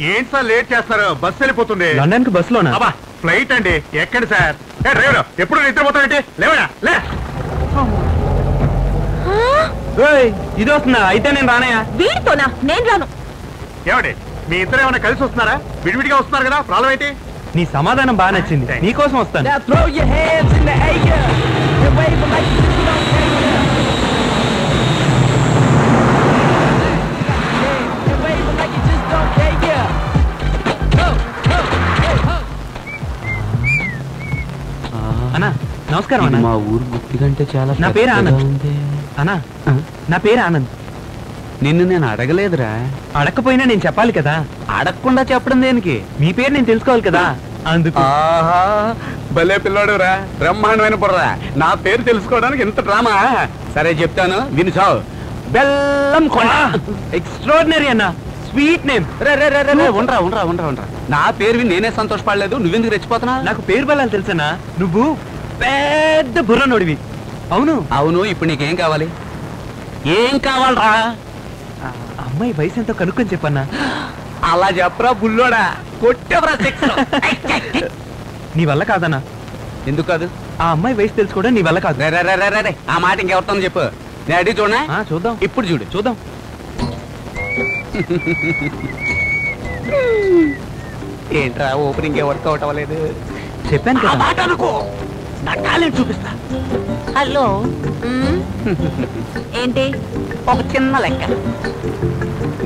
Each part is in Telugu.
ఏంటి సార్ లేట్ చేస్తారు? బస్సు వెళ్ళిపోతుంది. లండన్ కి బస్ లోనా? అబ్బా ఫ్లైట్ అండి. ఎక్కండి సార్. డ్రైవర్ ఎప్పుడు నిద్రపోతానంటే లేవడా లే. ఇది వస్తుందా? అయితే నేను రానయా. వీడితోనా? నేను రాను. ఏమండి మీ ఇద్దరు ఏమైనా కలిసి వస్తున్నారా? విడివిడిగా వస్తున్నారు కదా, ప్రాబ్లం ఏంటి? నీ సమాధానం బాగా నచ్చింది, నీకోసం వస్తాను. అన్నా నమస్కారం అన్న. మా ఊరు గుర్తికంటే చాలా. నా పేరు ఆనంద్ అన్నా. నా పేరు ఆనంద్. నిన్ను నేను అడగలేదురా. అడగకపోయినా నేను చెప్పాలి కదా. అడగకుండా చెప్పడం దేనికి? మీ పేరు నేను తెలుసుకోవాలి కదా, అందుకు. భలే పిల్లోడు రా, బ్రహ్మాండమైన బుర్రా. నా పేరు తెలుసుకోవడానికి ఇంత డ్రామా. సరే చెప్తాను, విను చావు. బెల్లం కొండ. ఎక్స్ట్రాడినరీ అన్న, స్వీట్ నేమ్. ఉండరా ఉండరా ఉండరా ఉండరా. నా పేరు విని నేనే సంతోషపడలేదు, నువ్వెందుకు రెచ్చిపోతున్నా? నాకు పేరు బలాలు తెలుసన్నా. నువ్వు పెద్ద బుర్ర నోడివి. అవును అవును. ఇప్పుడు నీకేం కావాలి? ఏం కావాలరా? అమ్మాయి వయసు ఎంతో కనుక్కొని చెప్పన్నా. అలా చెప్పరా బుల్లోడా, కొట్టెవరా శిక్ష. నీ వల్ల కాదన్నా. ఎందుకు కాదు? ఆ అమ్మాయి వయసు తెలుసుకోవడం నీ వల్ల కాదు. ఆ మాట ఇంకెవరితో చెప్పు. నేను అడిగి చూడనా? చూద్దాం. ఇప్పుడు చూడు. చూద్దాం. ఏంట్రా ఓపెనింగ్ వర్కౌట్ అవ్వలేదు? చెప్పాను కదా. మాట అనుకో, నా టాలెంట్ చూపిస్తా. హలో. ఏంటి? ఒక చిన్న లెక్క.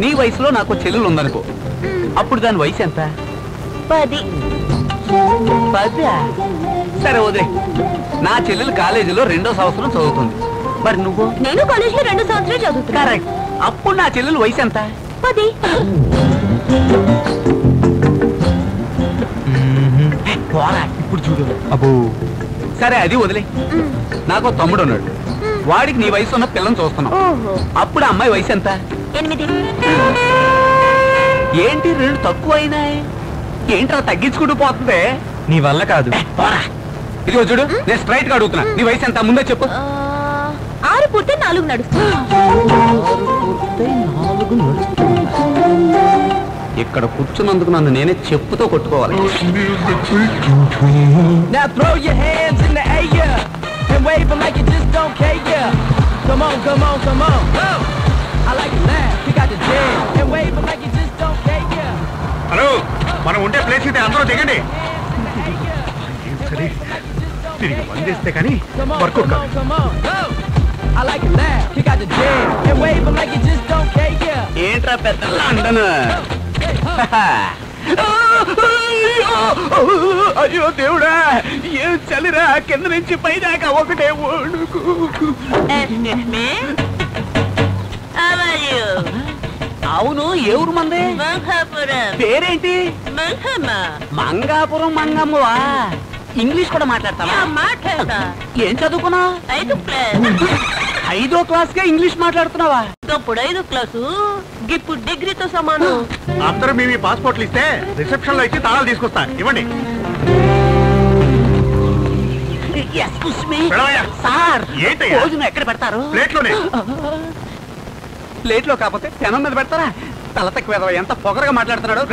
నీ వయసులో నాకు చెల్లెలు ఉందనుకో, అప్పుడు దాని వయసు ఎంత? 10. 10? సరే వదిలే. నా చెల్లెలు కాలేజీలో 2వ సంవత్సరం చదువుతుంది. మరి నువ్వు? నేను కాలేజీలో 2 సంవత్సరాలు చదువుతున్నా. కరెక్ట్. అప్పుడు నా చెల్లెలు వయసు ఎంత? 10. ఇప్పుడు చూడు. అబ్బో. సరే అది వదిలే. నాకు తమ్ముడు ఉన్నాడు, వాడికి నీ వయసు ఉన్న పిల్లని చూస్తున్నావు. అప్పుడు అమ్మాయి వయసు ఎంత? 8. ఏంటి 2 తక్కువ అయినాయి? ఏంట్రా తగ్గించుకుంటూ పోతుంది? నీ వల్ల కాదు. ఇదిగో చూడు, నేను స్ట్రైట్ గా అడుగుతున్నా, నీ వయసు ఎంత? ముందే చెప్పు. 6 పూర్తి 4 నడుస్తుంది. ఇక్కడ కూర్చున్నందుకు నన్ను నేనే చెప్పుతో కొట్టుకోవాలి. హలో, మనం ఉండే ప్లేస్ అయితే అందరూ దిగండి. సరే తిరిగి బందేస్తే కానీ వర్కౌట్ కాదు. ఏంట్రా పెద్ద లండన్? అయ్యో దేవుడా, ఏం చలిరా, కింద నుంచి పైదాకా ఒకటే ఓడుకు. అవును, ఏ ఊరు మంది? పేరేంటి? మంగాపురం. మంగమ్మవా? ఇంగ్లీష్ కూడా మాట్లాడతావా? ఏం చదువుకున్నా? 5వ క్లాస్ గా ఇంగ్లీష్ మాట్లాడుతున్నావా? ఇప్పుడు 5వ క్లాసు, ఇప్పుడు డిగ్రీతో సమానం. అందరూ మీ పాస్పోర్ట్లు ఇస్తే రిసెప్షన్ లో ఇచ్చి తాళాలు తీసుకొస్తా. ఇవ్వండి. సార్, ఏంటయ్యా? భోజనం ఎక్కడ పెడతారు? ప్లేట్లోనే. ప్లేట్లో కాకపోతే పెనం మీద పెడతారా? తల తక్కువ ఎంత పొగరగా మాట్లాడుతున్నాడు.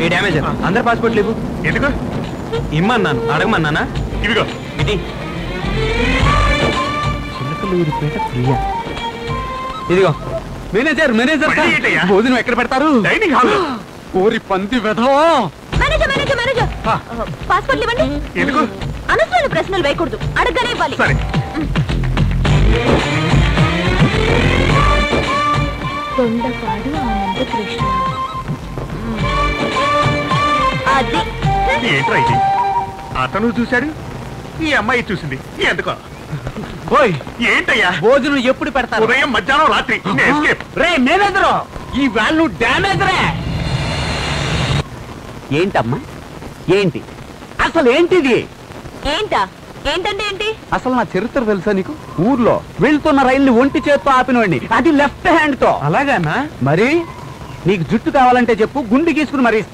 ఏ డ్యామేజ్? అందరు పాస్పోర్ట్ లేవు. ఎందుకు? ఇమ్మన్నాను, అడగమన్నానా? ఇదిగో ఇది చిలకలూరిపేట ప్రియా. ఇదిగో మేనేజర్. మేనేజర్ మళ్ళీ ఏంటయ్యా? భోజనం ఎక్కడ పెడతారు? Dining hall. ఓరి పంది వెధో. మేనేజర్ మేనేజర్ మేనేజర్, పాస్పోర్ట్లు ఇవ్వండి. ఎందుకు? అనవసరమైన ప్రశ్నలు వేయకూడదు, అడగగానే ఇవ్వాలి. సరే. తొండపాడు ఆనందకృష్ణ. అది ఏంట్రా ఇది? అతను చూశాడు, ఈ అమ్మాయి చూసింది. ఎందుకో? ఓయ్ ఏంటయ్యా? భోజనం ఎప్పుడు పెడతారు? ఉదయం, మధ్యాహ్నం, రాత్రి. ఎస్కేప్. రే మేనేజర్, ఈ వాళ్ళు డ్యామేజ్ రే. ఏంటమ్మా, ఏంటి అసలు? ఏంటిది? ఏంటా? ఏంటంటే ఏంటి? అసలు నా చరిత్ర తెలుసా నీకు? ఊర్లో వెళ్తున్న రైల్ని ఒంటి చేత్తో ఆపినవాడిని, అది లెఫ్ట్ హ్యాండ్ తో. అలాగానా? మరి నీకు జుట్టు కావాలంటే చెప్పు, గుండు గీసుకుని మరీ ఇస్తా.